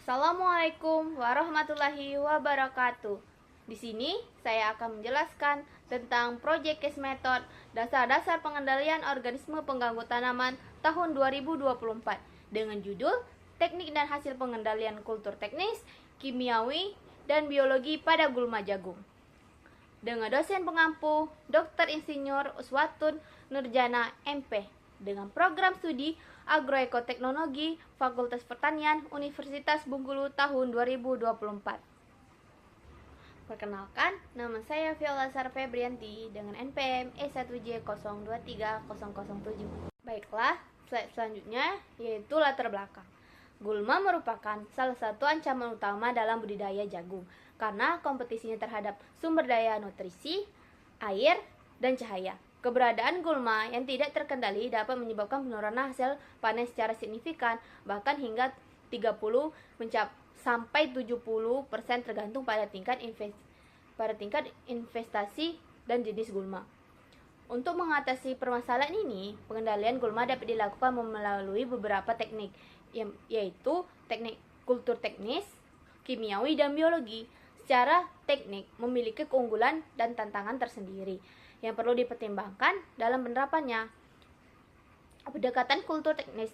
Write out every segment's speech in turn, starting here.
Assalamualaikum warahmatullahi wabarakatuh. Di sini saya akan menjelaskan tentang Project Case Method, dasar-dasar pengendalian organisme pengganggu tanaman tahun 2024 dengan judul Teknik dan Hasil Pengendalian Kultur Teknis, Kimiawi, dan Biologi pada Gulma Jagung. Dengan dosen pengampu Dr. Insinyur Uswatun Nurjana MP dengan program studi Agroekoteknologi Fakultas Pertanian Universitas Bengkulu tahun 2024. Perkenalkan, nama saya Viola Sar Febrianti dengan NPM E1J023007. Baiklah, slide selanjutnya yaitu latar belakang. Gulma merupakan salah satu ancaman utama dalam budidaya jagung karena kompetisinya terhadap sumber daya nutrisi, air, dan cahaya. Keberadaan gulma yang tidak terkendali dapat menyebabkan penurunan hasil panen secara signifikan, bahkan hingga 30 sampai 70% tergantung pada tingkat investasi dan jenis gulma. Untuk mengatasi permasalahan ini, pengendalian gulma dapat dilakukan melalui beberapa teknik, yaitu teknik kultur teknis, kimiawi, dan biologi. Secara teknik memiliki keunggulan dan tantangan tersendiri yang perlu dipertimbangkan dalam penerapannya. Pendekatan kultur teknis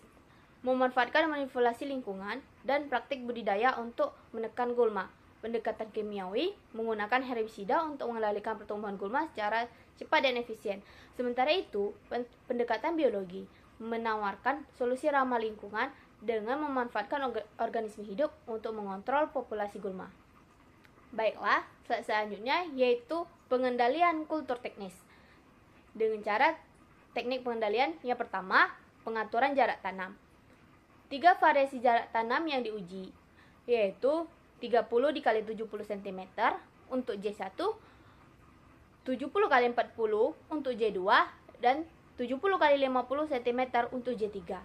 memanfaatkan manipulasi lingkungan dan praktik budidaya untuk menekan gulma. Pendekatan kimiawi menggunakan herbisida untuk mengendalikan pertumbuhan gulma secara cepat dan efisien. Sementara itu, pendekatan biologi menawarkan solusi ramah lingkungan dengan memanfaatkan organisme hidup untuk mengontrol populasi gulma. Baiklah, selanjutnya yaitu pengendalian kultur teknis. Dengan cara teknik pengendalian yang pertama, pengaturan jarak tanam. 3 variasi jarak tanam yang diuji, yaitu 30 x 70 cm untuk J1, 70 x 40 untuk J2, dan 70 x 50 cm untuk J3.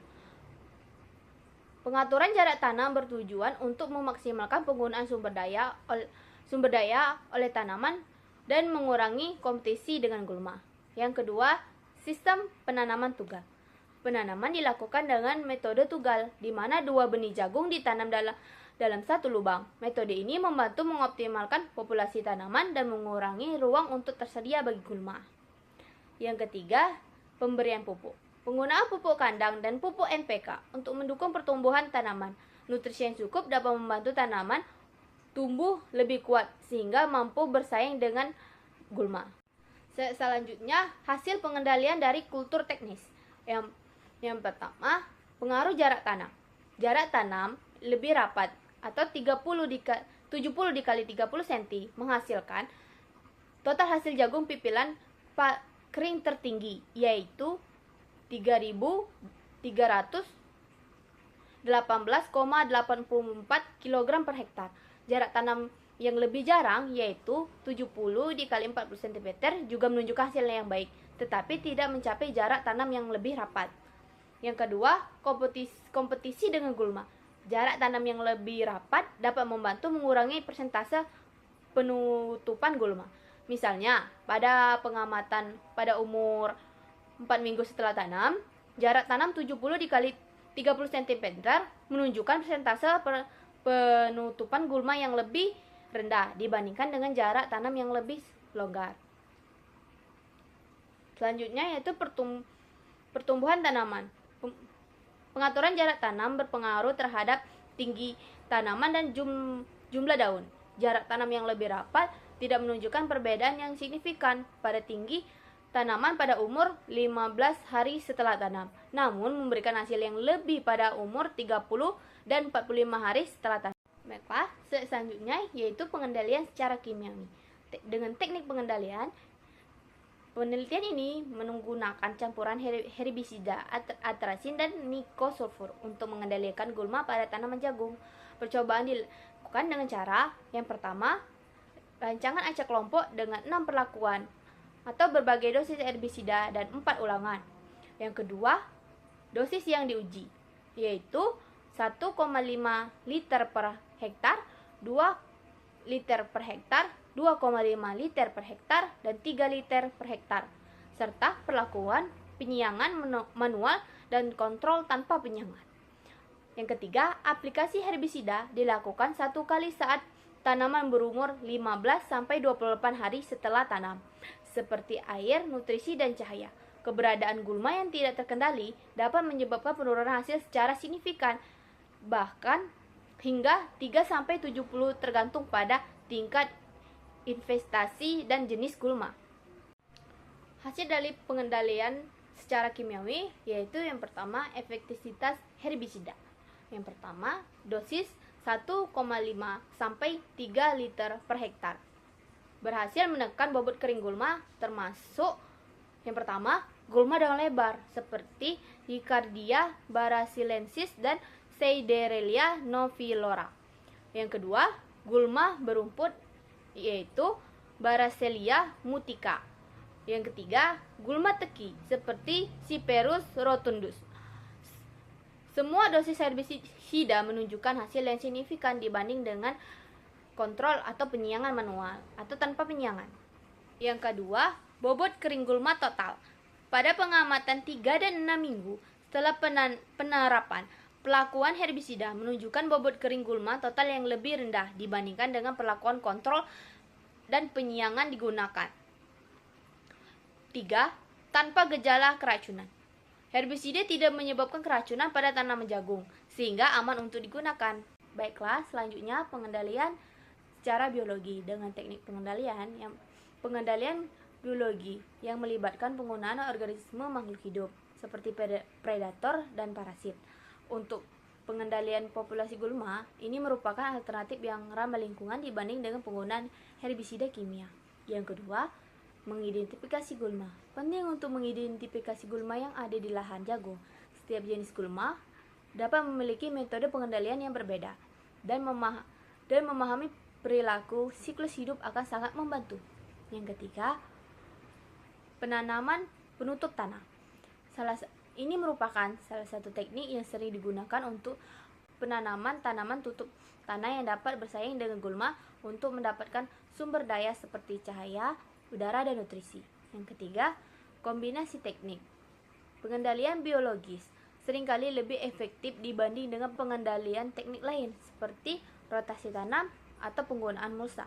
Pengaturan jarak tanam bertujuan untuk memaksimalkan penggunaan sumber daya oleh tanaman dan mengurangi kompetisi dengan gulma. Yang kedua, sistem penanaman tugal. Penanaman dilakukan dengan metode tugal, di mana 2 benih jagung ditanam dalam satu lubang. Metode ini membantu mengoptimalkan populasi tanaman dan mengurangi ruang untuk tersedia bagi gulma. Yang ketiga, pemberian pupuk. Penggunaan pupuk kandang dan pupuk NPK untuk mendukung pertumbuhan tanaman. Nutrisi yang cukup dapat membantu tanaman tumbuh lebih kuat sehingga mampu bersaing dengan gulma. Selanjutnya, hasil pengendalian dari kultur teknis. Yang pertama, pengaruh jarak tanam. Jarak tanam lebih rapat atau 70 x 30 cm menghasilkan total hasil jagung pipilan kering tertinggi, yaitu 3.318,84 kg per hektar. Jarak tanam yang lebih jarang yaitu 70 x 40 cm juga menunjukkan hasilnya yang baik, tetapi tidak mencapai jarak tanam yang lebih rapat. Yang kedua, kompetisi dengan gulma. Jarak tanam yang lebih rapat dapat membantu mengurangi persentase penutupan gulma. Misalnya, pada pengamatan pada umur 4 minggu setelah tanam, jarak tanam 70 x 30 cm menunjukkan persentase penutupan gulma yang lebih rendah dibandingkan dengan jarak tanam yang lebih longgar. Selanjutnya yaitu pertumbuhan tanaman. Pengaturan jarak tanam berpengaruh terhadap tinggi tanaman dan jumlah daun. Jarak tanam yang lebih rapat tidak menunjukkan perbedaan yang signifikan pada tinggi tanaman pada umur 15 hari setelah tanam, namun memberikan hasil yang lebih pada umur 30 dan 45 hari setelah tanam. Baiklah, selanjutnya yaitu pengendalian secara kimiawi. Dengan teknik pengendalian, penelitian ini menggunakan campuran herbisida, atrasin, dan nikosulfur untuk mengendalikan gulma pada tanaman jagung. Percobaan dilakukan dengan cara yang pertama, rancangan acak kelompok dengan 6 perlakuan atau berbagai dosis herbisida dan 4 ulangan. Yang kedua, dosis yang diuji, yaitu 1,5 liter per hektar, 2 liter per hektar, 2,5 liter per hektar, dan 3 liter per hektar, serta perlakuan penyiangan manual dan kontrol tanpa penyiangan. Yang ketiga, aplikasi herbisida dilakukan 1 kali saat tanaman berumur 15-28 hari setelah tanam, seperti air, nutrisi, dan cahaya. Keberadaan gulma yang tidak terkendali dapat menyebabkan penurunan hasil secara signifikan, bahkan hingga 3-70 tergantung pada tingkat investasi dan jenis gulma. Hasil dari pengendalian secara kimiawi yaitu yang pertama, efektivitas herbisida. Yang pertama, dosis 1,5 sampai 3 liter per hektar. Berhasil menekan bobot kering gulma, termasuk yang pertama, gulma daun lebar seperti Riccardia barassilensis dan Seiderelia noviflora. Yang kedua, gulma berumput yaitu Barasselia mutica. Yang ketiga, gulma teki seperti Cyperus rotundus. Semua dosis herbisida menunjukkan hasil yang signifikan dibanding dengan kontrol atau penyiangan manual atau tanpa penyiangan. Yang kedua, bobot kering gulma total. Pada pengamatan 3 dan 6 minggu setelah penerapan, perlakuan herbisida menunjukkan bobot kering gulma total yang lebih rendah dibandingkan dengan perlakuan kontrol dan penyiangan digunakan. 3. Tanpa gejala keracunan. Herbisida tidak menyebabkan keracunan pada tanaman jagung, sehingga aman untuk digunakan. Baiklah, selanjutnya pengendalian secara biologi dengan teknik pengendalian biologi yang melibatkan penggunaan organisme makhluk hidup seperti predator dan parasit. Untuk pengendalian populasi gulma, ini merupakan alternatif yang ramah lingkungan dibanding dengan penggunaan herbisida kimia. Yang kedua, mengidentifikasi gulma. Penting untuk mengidentifikasi gulma yang ada di lahan jagung. Setiap jenis gulma dapat memiliki metode pengendalian yang berbeda, dan memahami perilaku siklus hidup akan sangat membantu. Yang ketiga, penanaman penutup tanah. Ini merupakan salah satu teknik yang sering digunakan untuk penanaman tanaman tutup tanah yang dapat bersaing dengan gulma untuk mendapatkan sumber daya seperti cahaya, udara, dan nutrisi. Yang ketiga, kombinasi teknik. Pengendalian biologis seringkali lebih efektif dibanding dengan pengendalian teknik lain seperti rotasi tanam atau penggunaan mulsa.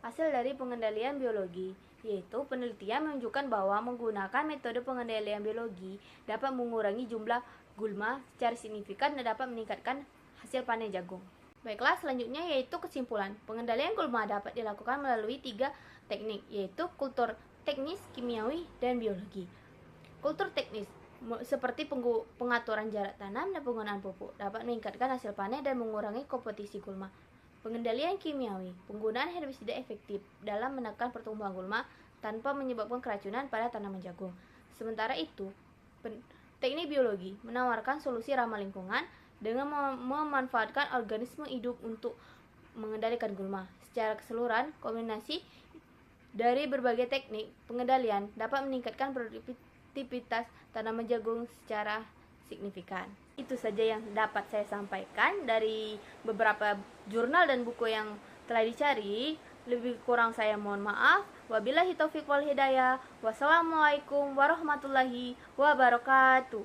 Hasil dari pengendalian biologi yaitu penelitian menunjukkan bahwa menggunakan metode pengendalian biologi dapat mengurangi jumlah gulma secara signifikan dan dapat meningkatkan hasil panen jagung. Baiklah, selanjutnya yaitu kesimpulan. Pengendalian gulma dapat dilakukan melalui 3 teknik, yaitu kultur teknis, kimiawi, dan biologi. Kultur teknis seperti pengaturan jarak tanam dan penggunaan pupuk dapat meningkatkan hasil panen dan mengurangi kompetisi gulma. Pengendalian kimiawi, penggunaan herbisida efektif dalam menekan pertumbuhan gulma tanpa menyebabkan keracunan pada tanaman jagung. Sementara itu, teknik biologi menawarkan solusi ramah lingkungan dengan memanfaatkan organisme hidup untuk mengendalikan gulma. Secara keseluruhan, kombinasi dari berbagai teknik pengendalian dapat meningkatkan produktivitas tanaman jagung secara signifikan. Itu saja yang dapat saya sampaikan dari beberapa jurnal dan buku yang telah dicari. Lebih kurang saya mohon maaf. Wabillahi taufiq wal hidayah. Wassalamualaikum warahmatullahi wabarakatuh.